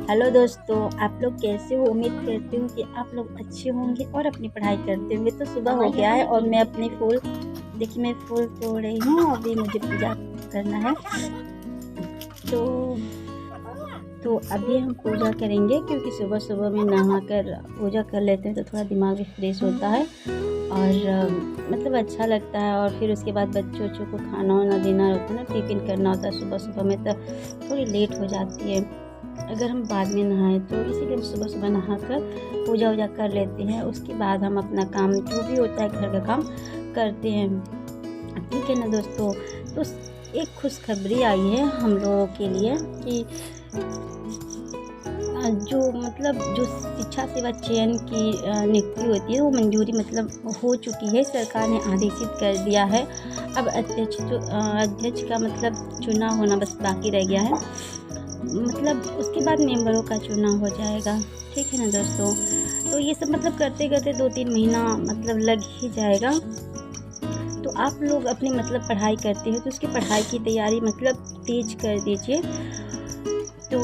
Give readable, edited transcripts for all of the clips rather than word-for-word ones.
Hello दोस्तों, आप लोग कैसे हो? उम्मीद करती हूँ कि आप लोग अच्छे होंगे और अपनी पढ़ाई करते होंगे। तो सुबह हो गया है और मैं अपने फूल देखिए मैं फूल तोड़ रही हूँ। अभी मुझे पूजा करना है तो अभी हम पूजा करेंगे, क्योंकि सुबह सुबह में नहा कर पूजा कर लेते हैं तो थोड़ा दिमाग भी फ्रेश होता है और मतलब अच्छा लगता है। और फिर उसके बाद बच्चों को खाना वाना देना होता है ना, टिफ़िन करना होता है सुबह सुबह में, तो थोड़ी लेट हो जाती है अगर हम बाद में नहाएं। तो इसीलिए हम सुबह सुबह नहा कर पूजा वूजा कर लेते हैं। उसके बाद हम अपना काम जो भी होता है घर का काम करते हैं। ठीक है ना दोस्तों। तो एक खुशखबरी आई है हम लोगों के लिए कि जो शिक्षा सेवा चयन की नियुक्ति होती है वो मंजूरी हो चुकी है। सरकार ने आदेशित कर दिया है। अब अध्यक्ष का चुनाव होना बस बाकी रह गया है। उसके बाद मेंबरों का चुनाव हो जाएगा। ठीक है ना दोस्तों। तो ये सब करते करते 2-3 महीना लग ही जाएगा। तो आप लोग अपनी पढ़ाई करते हो तो उसकी पढ़ाई की तैयारी तेज कर दीजिए। तो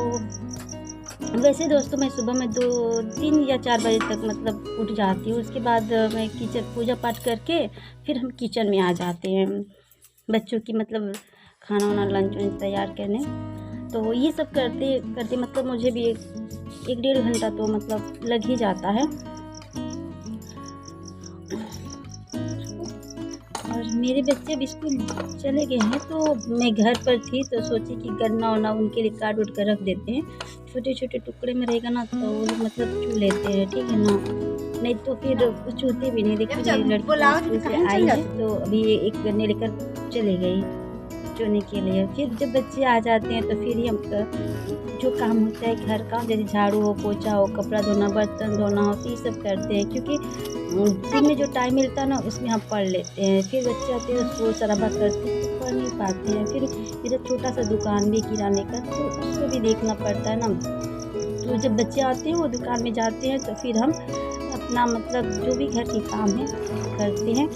वैसे दोस्तों मैं सुबह में 2-3 या 4 बजे तक उठ जाती हूँ। उसके बाद मैं किचन पूजा पाठ करके फिर हम किचन में आ जाते हैं बच्चों की खाना वाना लंच वंच तैयार करने। तो ये सब करते करते मुझे भी एक 1-1.5 घंटा तो लग ही जाता है। और मेरे बच्चे अब स्कूल चले गए हैं तो मैं घर पर थी तो सोची कि गन्ना वन्ना उनके लिए काट उठ कर रख देते हैं। छोटे छोटे टुकड़े में रहेगा ना तो वो लोग चू लेते हैं। ठीक है ना, नहीं तो फिर चूते भी नहीं। देखिए मेरी लड़की स्कूल से आई है तो अभी एक गन्ने लेकर चले गई चुने के लिए। फिर जब बच्चे आ जाते हैं तो फिर ही हम जो काम होता है घर का, जैसे झाड़ू हो, पोछा हो, कपड़ा धोना, बर्तन धोना हो, तो ये सब करते हैं। क्योंकि दिन में जो टाइम मिलता है ना उसमें हम पढ़ लेते हैं। फिर बच्चे आते हैं शोर शराबा करते हैं तो पढ़ नहीं पाते हैं। फिर मेरा छोटा सा दुकान भी किराने का, तो उसको भी देखना पड़ता है ना। तो जब बच्चे आते हैं वो दुकान में जाते हैं तो फिर हम अपना जो भी घर के काम है करते हैं।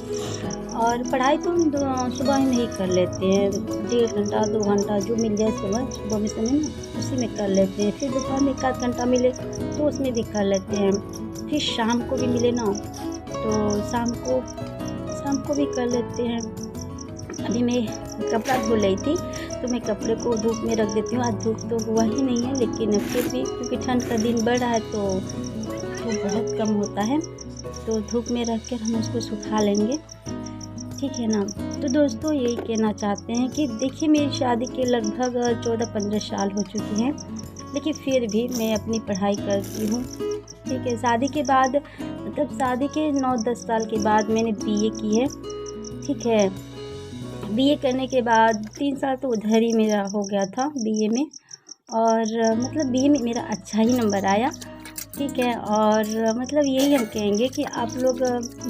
और पढ़ाई तो हम सुबह ही नहीं कर लेते हैं। 1.5 घंटा 2 घंटा जो मिल जाए सुबह में समय ना उसी में कर लेते हैं। फिर दोपहर में 1 आध घंटा मिले तो उसमें भी कर लेते हैं। फिर शाम को भी मिले ना तो शाम को भी कर लेते हैं। अभी मैं कपड़ा धो रही थी तो मैं कपड़े को धूप में रख देती हूँ। आज धूप तो हुआ ही नहीं है, लेकिन फिर भी क्योंकि ठंड का दिन बढ़ रहा है तो बहुत कम होता है, तो धूप में रख कर हम उसको सुखा लेंगे। ठीक है ना। तो दोस्तों यही कहना चाहते हैं कि देखिए मेरी शादी के लगभग 14-15 साल हो चुके हैं, लेकिन फिर भी मैं अपनी पढ़ाई करती हूँ। ठीक है। शादी के बाद शादी के 9-10 साल के बाद मैंने बीए की है। ठीक है। बीए करने के बाद 3 साल तो उधर ही मेरा हो गया था बीए में, और बीए में मेरा अच्छा ही नंबर आया। ठीक है। और यही हम कहेंगे कि आप लोग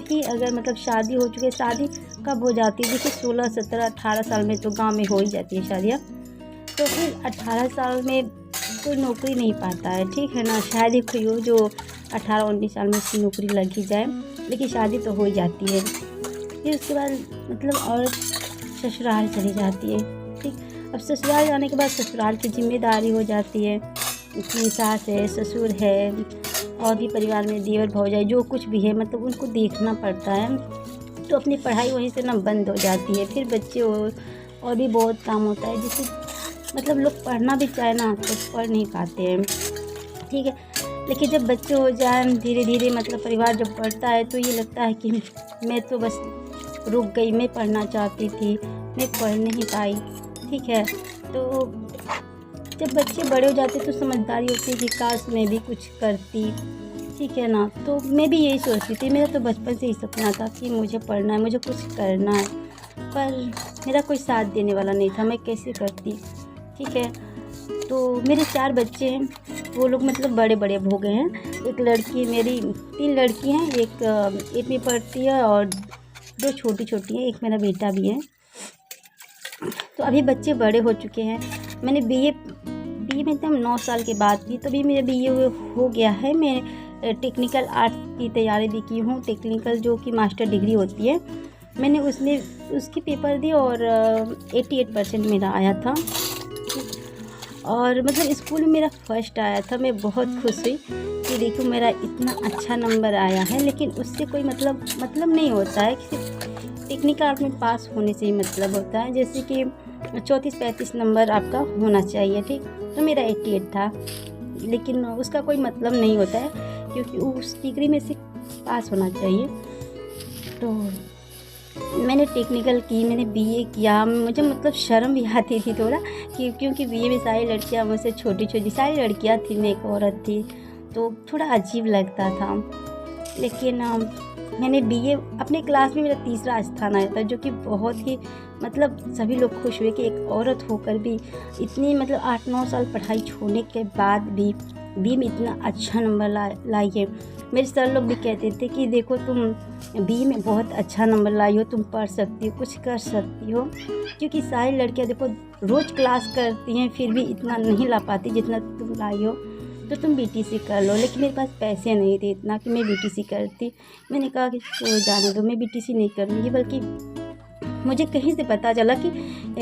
भी अगर शादी हो चुकी है, शादी कब हो जाती है देखिए 16, 17, 18 साल में तो गांव में हो ही जाती है शादियाँ। तो फिर 18 साल में कोई नौकरी नहीं पाता है। ठीक है ना। शायद ही कोई हो जो 18-19 साल में उसकी नौकरी लग ही जाए, लेकिन शादी तो हो ही जाती है। फिर उसके बाद औरत ससुराल चली जाती है। ठीक। अब ससुराल जाने के बाद ससुराल की जिम्मेदारी हो जाती है कि सास है, ससुर है, और भी परिवार में देवर भौजाई जो कुछ भी है उनको देखना पड़ता है। तो अपनी पढ़ाई वहीं से ना बंद हो जाती है। फिर बच्चे और भी बहुत काम होता है जिससे लोग पढ़ना भी चाहे ना तो पढ़ नहीं पाते हैं। ठीक है। लेकिन जब बच्चे हो जाए धीरे धीरे परिवार जब बढ़ता है तो ये लगता है कि मैं तो बस रुक गई, मैं पढ़ना चाहती थी, मैं पढ़ नहीं पाई। ठीक है। तो जब बच्चे बड़े हो जाते तो समझदारी होती है कि काश मैं भी कुछ करती। ठीक है ना। तो मैं भी यही सोचती थी। मेरा तो बचपन से ही सपना था कि मुझे पढ़ना है, मुझे कुछ करना है, पर मेरा कोई साथ देने वाला नहीं था, मैं कैसे करती। ठीक है। तो मेरे 4 बच्चे हैं, वो लोग बड़े बड़े हो गए हैं। एक लड़की मेरी 3 लड़की हैं, एक 8वीं में पढ़ती है और 2 छोटी छोटी हैं, एक मेरा बेटा भी है। तो अभी बच्चे बड़े हो चुके हैं। मैंने बीए में एकदम 9 साल के बाद की, तभी मेरा बीए हो गया है। मैं टेक्निकल आर्ट्स की तैयारी भी की हूँ। टेक्निकल जो कि मास्टर डिग्री होती है, मैंने उसकी पेपर दी और 88% मेरा आया था। और मतलब स्कूल में मेरा फर्स्ट आया था। मैं बहुत खुश हुई कि देखो मेरा इतना अच्छा नंबर आया है। लेकिन उससे कोई मतलब नहीं होता है कि सिर्फ टेक्निकल में पास होने से ही मतलब होता है। जैसे कि 34-35 नंबर आपका होना चाहिए, ठीक। तो मेरा 88 था, लेकिन उसका कोई मतलब नहीं होता है क्योंकि उस डिग्री में से पास होना चाहिए। तो मैंने टेक्निकल की, मैंने बीए किया। मुझे मतलब शर्म भी आती थी थोड़ा कि क्योंकि बीए में सारी लड़कियां मुझसे छोटी सारी लड़कियां थी, मैं एक औरत थी, तो थोड़ा अजीब लगता था। लेकिन मैंने बीए, अपने क्लास में मेरा तीसरा स्थान आया था, जो कि बहुत ही मतलब सभी लोग खुश हुए कि एक औरत होकर भी इतनी मतलब 8-9 साल पढ़ाई छोड़ने के बाद भी बीए में इतना अच्छा नंबर लाई है। मेरे सर लोग भी कहते थे कि देखो तुम बीए में बहुत अच्छा नंबर लाई हो, तुम पढ़ सकती हो, कुछ कर सकती हो। क्योंकि सारी लड़कियां देखो रोज़ क्लास करती हैं फिर भी इतना नहीं ला पाती जितना तुम लाई हो, तो तुम बीटीसी कर लो। लेकिन मेरे पास पैसे नहीं थे इतना कि मैं बीटीसी करती। मैंने कहा कि छोड़ जाने दो, मैं बीटीसी नहीं करूँगी। बल्कि मुझे कहीं से पता चला कि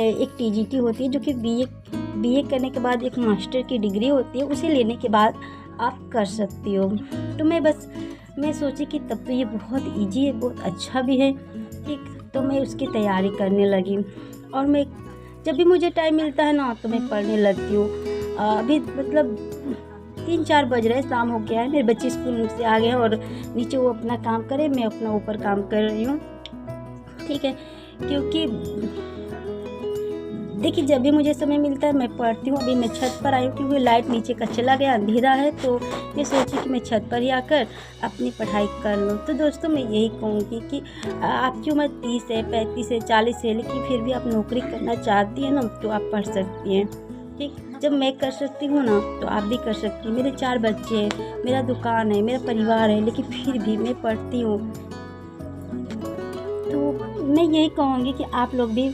एक टीजीटी होती है, जो कि बीए करने के बाद एक मास्टर की डिग्री होती है, उसे लेने के बाद आप कर सकती हो। तो मैं सोची कि तब तो ये बहुत ईजी है, बहुत अच्छा भी है, ठीक। तो मैं उसकी तैयारी करने लगी और मैं जब भी मुझे टाइम मिलता है ना तो मैं पढ़ने लगती हूँ। अभी मतलब 3-4 बज रहे हैं, शाम हो गया है, मेरे बच्चे स्कूल से आ गए हैं और नीचे वो अपना काम करे, मैं अपना ऊपर काम कर रही हूँ, ठीक है। क्योंकि देखिए जब भी मुझे समय मिलता है मैं पढ़ती हूँ। अभी मैं छत पर आई हूँ क्योंकि लाइट नीचे का चला गया, अंधेरा है, तो मैं सोची कि मैं छत पर ही आकर अपनी पढ़ाई कर लूँ। तो दोस्तों मैं यही कहूँगी कि आपकी उम्र 30 है, 35 है, 40 है, लेकिन फिर भी आप नौकरी करना चाहती हैं ना तो आप पढ़ सकती हैं, ठीक। जब मैं कर सकती हूँ ना तो आप भी कर सकती हैं। मेरे 4 बच्चे हैं, मेरा दुकान है, मेरा परिवार है, लेकिन फिर भी मैं पढ़ती हूँ। तो मैं यही कहूँगी कि आप लोग भी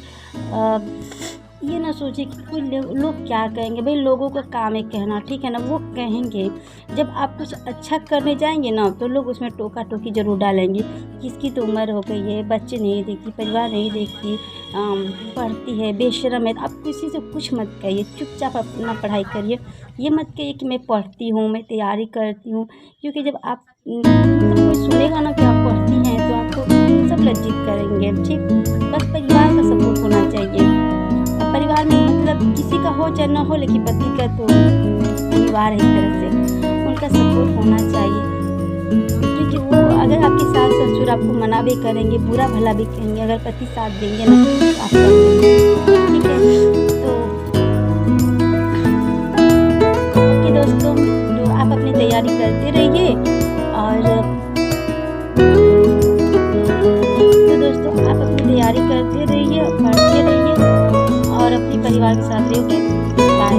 ये ना सोचे कि कोई लोग क्या कहेंगे। भाई लोगों का काम है कहना, ठीक है ना, वो कहेंगे। जब आप कुछ अच्छा करने जाएंगे ना तो लोग उसमें टोका टोकी ज़रूर डालेंगे। किसकी तो उम्र हो गई है, बच्चे नहीं देखती, परिवार नहीं देखती, पढ़ती है, बेशरम है। आप किसी से कुछ मत कहिए, चुपचाप अपना पढ़ाई करिए। ये मत कहिए कि मैं पढ़ती हूँ, मैं तैयारी करती हूँ, क्योंकि जब आप मतलब कोई सुनेगा ना कि आप पढ़ती हैं तो आपको सब लज्जित करेंगे, ठीक। बस परिवार का सपोर्ट होना चाहिए। परिवार में मतलब किसी का हो चाहे ना हो, लेकिन पति का तो परिवार है एक तरह से, उनका सपोर्ट होना चाहिए। क्योंकि वो अगर आपके सास ससुर आपको मना भी करेंगे, बुरा भला भी कहेंगे, अगर पति साथ देंगे ना तो आप कर देंगे, ठीक है। तो ओके दोस्तों, तो आप अपनी तैयारी करते रहिए। और तो दोस्तों आप अपनी तैयारी करते रहिए, पढ़ते रहिए और अपने परिवार के साथ रहिए। बाय।